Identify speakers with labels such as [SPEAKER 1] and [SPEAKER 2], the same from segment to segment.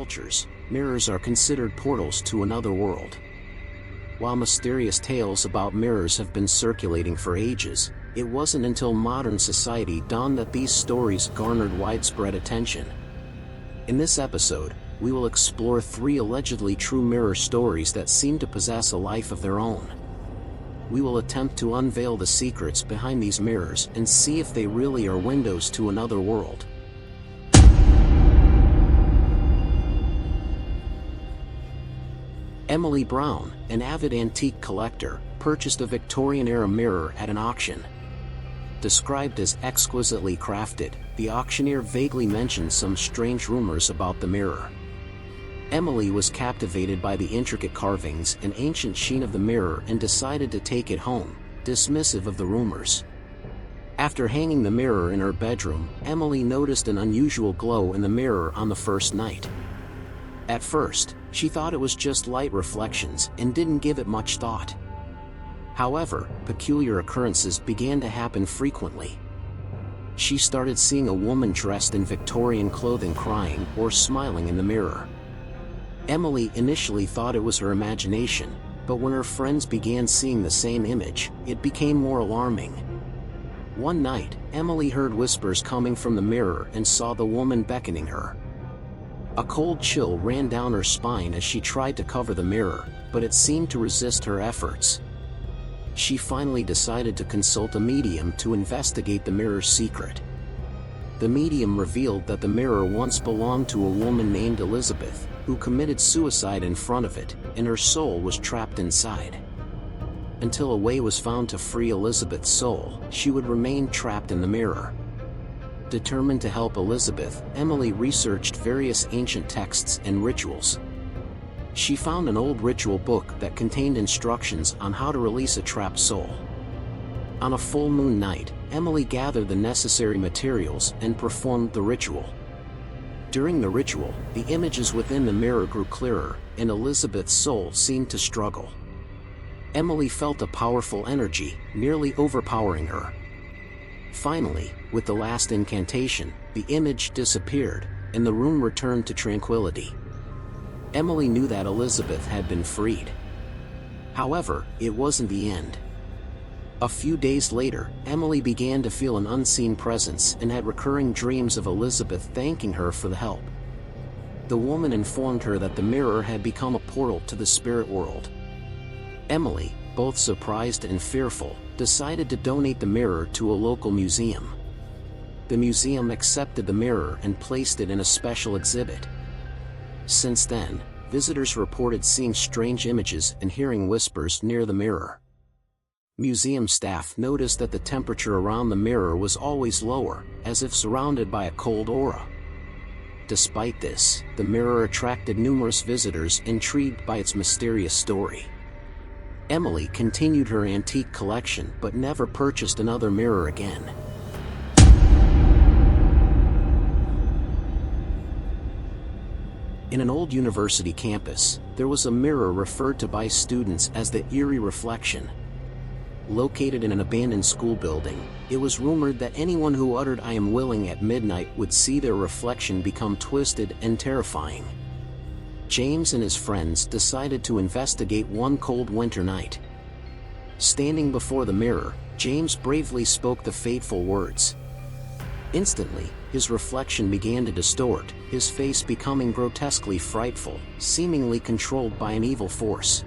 [SPEAKER 1] cultures, mirrors are considered portals to another world. While mysterious tales about mirrors have been circulating for ages, it wasn't until modern society dawned that these stories garnered widespread attention. In this episode, we will explore 3 allegedly true mirror stories that seem to possess a life of their own. We will attempt to unveil the secrets behind these mirrors and see if they really are windows to another world. Emily Brown, an avid antique collector, purchased a Victorian-era mirror at an auction. Described as exquisitely crafted, the auctioneer vaguely mentioned some strange rumors about the mirror. Emily was captivated by the intricate carvings and ancient sheen of the mirror and decided to take it home, dismissive of the rumors. After hanging the mirror in her bedroom, Emily noticed an unusual glow in the mirror on the first night. At first, she thought it was just light reflections and didn't give it much thought. However, peculiar occurrences began to happen frequently. She started seeing a woman dressed in Victorian clothing crying or smiling in the mirror. Emily initially thought it was her imagination, but when her friends began seeing the same image, it became more alarming. One night, Emily heard whispers coming from the mirror and saw the woman beckoning her. A cold chill ran down her spine as she tried to cover the mirror, but it seemed to resist her efforts. She finally decided to consult a medium to investigate the mirror's secret. The medium revealed that the mirror once belonged to a woman named Elizabeth, who committed suicide in front of it, and her soul was trapped inside. Until a way was found to free Elizabeth's soul, she would remain trapped in the mirror. Determined to help Elizabeth, Emily researched various ancient texts and rituals. She found an old ritual book that contained instructions on how to release a trapped soul. On a full moon night, Emily gathered the necessary materials and performed the ritual. During the ritual, the images within the mirror grew clearer, and Elizabeth's soul seemed to struggle. Emily felt a powerful energy, nearly overpowering her. Finally, with the last incantation, the image disappeared, and the room returned to tranquility. Emily knew that Elizabeth had been freed. However, it wasn't the end. A few days later, Emily began to feel an unseen presence and had recurring dreams of Elizabeth thanking her for the help. The woman informed her that the mirror had become a portal to the spirit world. Emily, both surprised and fearful, decided to donate the mirror to a local museum. The museum accepted the mirror and placed it in a special exhibit. Since then, visitors reported seeing strange images and hearing whispers near the mirror. Museum staff noticed that the temperature around the mirror was always lower, as if surrounded by a cold aura. Despite this, the mirror attracted numerous visitors intrigued by its mysterious story. Emily continued her antique collection but never purchased another mirror again. In an old university campus, there was a mirror referred to by students as the Eerie reflection. Located in an abandoned school building, it was rumored that anyone who uttered "I am willing" at midnight would see their reflection become twisted and terrifying. James and his friends decided to investigate one cold winter night. Standing before the mirror, James bravely spoke the fateful words. Instantly, his reflection began to distort, his face becoming grotesquely frightful, seemingly controlled by an evil force.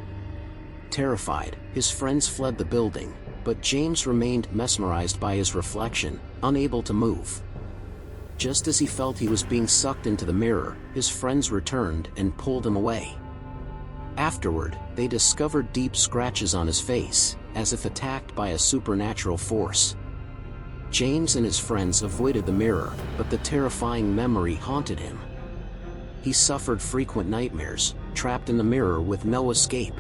[SPEAKER 1] Terrified, his friends fled the building, but James remained mesmerized by his reflection, unable to move. Just as he felt he was being sucked into the mirror, his friends returned and pulled him away. Afterward, they discovered deep scratches on his face, as if attacked by a supernatural force. James and his friends avoided the mirror, but the terrifying memory haunted him. He suffered frequent nightmares, trapped in the mirror with no escape.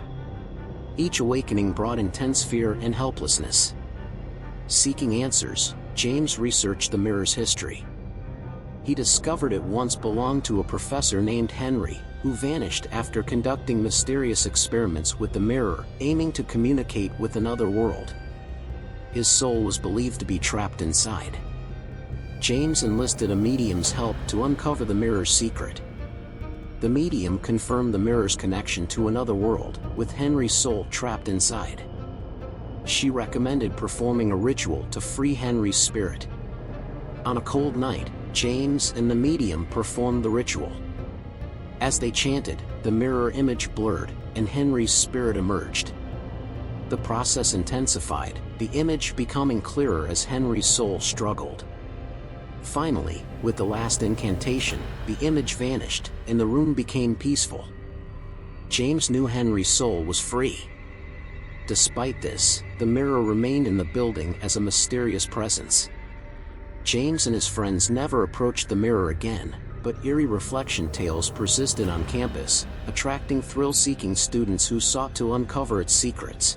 [SPEAKER 1] Each awakening brought intense fear and helplessness. Seeking answers, James researched the mirror's history. He discovered it once belonged to a professor named Henry, who vanished after conducting mysterious experiments with the mirror, aiming to communicate with another world. His soul was believed to be trapped inside. James enlisted a medium's help to uncover the mirror's secret. The medium confirmed the mirror's connection to another world, with Henry's soul trapped inside. She recommended performing a ritual to free Henry's spirit. On a cold night, James and the medium performed the ritual. As they chanted, the mirror image blurred, and Henry's spirit emerged. The process intensified, the image becoming clearer as Henry's soul struggled. Finally, with the last incantation, the image vanished, and the room became peaceful. James knew Henry's soul was free. Despite this, the mirror remained in the building as a mysterious presence. James and his friends never approached the mirror again, but eerie reflection tales persisted on campus, attracting thrill-seeking students who sought to uncover its secrets.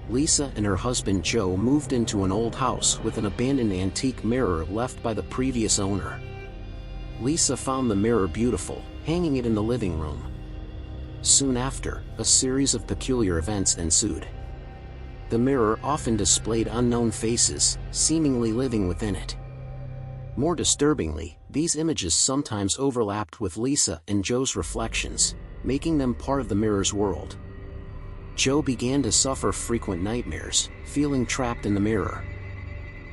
[SPEAKER 1] Lisa and her husband Joe moved into an old house with an abandoned antique mirror left by the previous owner. Lisa found the mirror beautiful, hanging it in the living room. Soon after, a series of peculiar events ensued. The mirror often displayed unknown faces, seemingly living within it. More disturbingly, these images sometimes overlapped with Lisa and Joe's reflections, making them part of the mirror's world. Joe began to suffer frequent nightmares, feeling trapped in the mirror.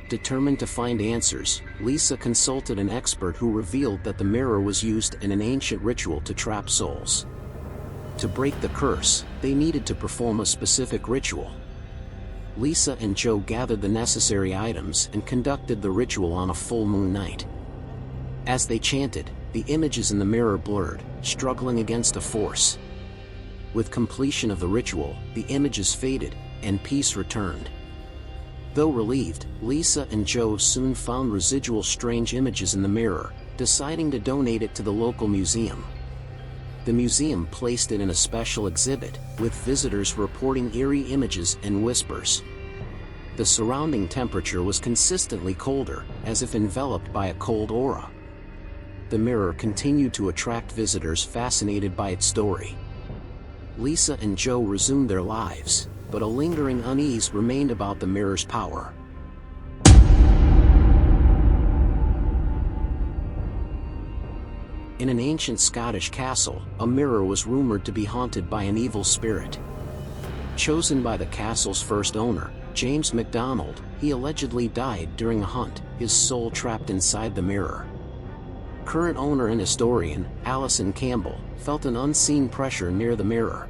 [SPEAKER 1] Determined to find answers, Lisa consulted an expert who revealed that the mirror was used in an ancient ritual to trap souls. To break the curse, they needed to perform a specific ritual. Lisa and Joe gathered the necessary items and conducted the ritual on a full moon night. As they chanted, the images in the mirror blurred, struggling against a force. With completion of the ritual, the images faded, and peace returned. Though relieved, Lisa and Joe soon found residual strange images in the mirror, deciding to donate it to the local museum. The museum placed it in a special exhibit, with visitors reporting eerie images and whispers. The surrounding temperature was consistently colder, as if enveloped by a cold aura. The mirror continued to attract visitors fascinated by its story. Lisa and Joe resumed their lives, but a lingering unease remained about the mirror's power. In an ancient Scottish castle, a mirror was rumored to be haunted by an evil spirit. Chosen by the castle's first owner, James MacDonald, he allegedly died during a hunt, his soul trapped inside the mirror. Current owner and historian, Alison Campbell, felt an unseen pressure near the mirror.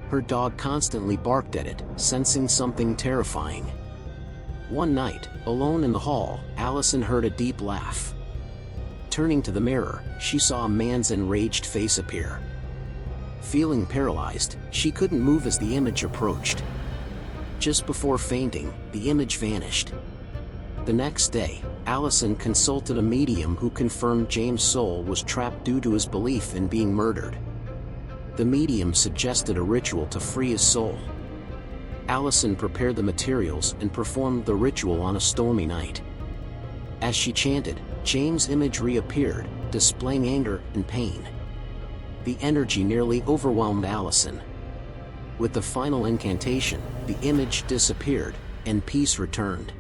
[SPEAKER 1] Her dog constantly barked at it, sensing something terrifying. One night, alone in the hall, Alison heard a deep laugh. Turning to the mirror, she saw a man's enraged face appear. Feeling paralyzed, she couldn't move as the image approached. Just before fainting, the image vanished. The next day, Alison consulted a medium who confirmed James' soul was trapped due to his belief in being murdered. The medium suggested a ritual to free his soul. Alison prepared the materials and performed the ritual on a stormy night. As she chanted, James' image reappeared, displaying anger and pain. The energy nearly overwhelmed Alison. With the final incantation, the image disappeared, and peace returned.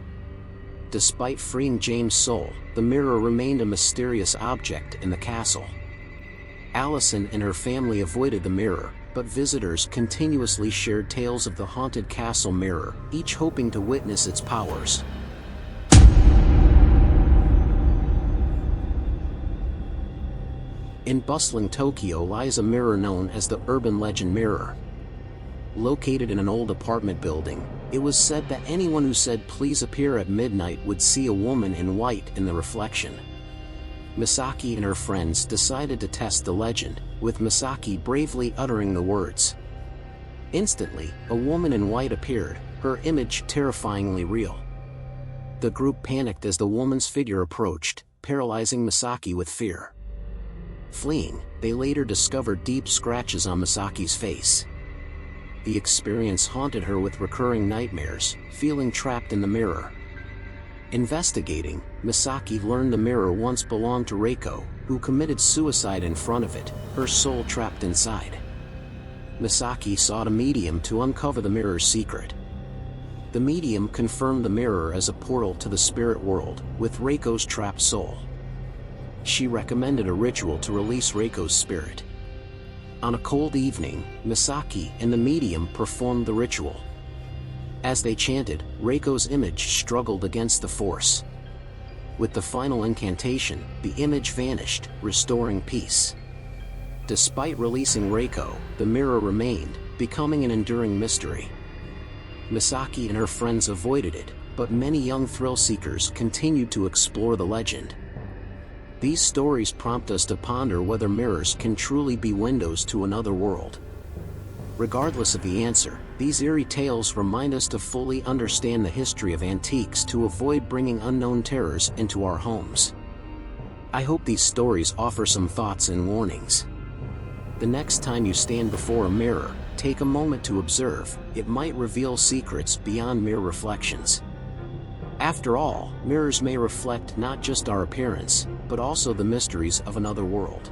[SPEAKER 1] Despite freeing James' soul, the mirror remained a mysterious object in the castle. Alison and her family avoided the mirror, but visitors continuously shared tales of the haunted castle mirror, each hoping to witness its powers. In bustling Tokyo lies a mirror known as the urban legend mirror. Located in an old apartment building, it was said that anyone who said "please appear at midnight" would see a woman in white in the reflection. Misaki and her friends decided to test the legend, with Misaki bravely uttering the words. Instantly, a woman in white appeared, her image terrifyingly real. The group panicked as the woman's figure approached, paralyzing Misaki with fear. Fleeing, they later discovered deep scratches on Misaki's face. The experience haunted her with recurring nightmares, feeling trapped in the mirror. Investigating, Misaki learned the mirror once belonged to Reiko, who committed suicide in front of it, her soul trapped inside. Misaki sought a medium to uncover the mirror's secret. The medium confirmed the mirror as a portal to the spirit world, with Reiko's trapped soul. She recommended a ritual to release Reiko's spirit. On a cold evening, Misaki and the medium performed the ritual. As they chanted, Reiko's image struggled against the force. With the final incantation, the image vanished, restoring peace. Despite releasing Reiko, the mirror remained, becoming an enduring mystery. Misaki and her friends avoided it, but many young thrill-seekers continued to explore the legend. These stories prompt us to ponder whether mirrors can truly be windows to another world. Regardless of the answer, these eerie tales remind us to fully understand the history of antiques to avoid bringing unknown terrors into our homes. I hope these stories offer some thoughts and warnings. The next time you stand before a mirror, take a moment to observe. It might reveal secrets beyond mere reflections. After all, mirrors may reflect not just our appearance, but also the mysteries of another world.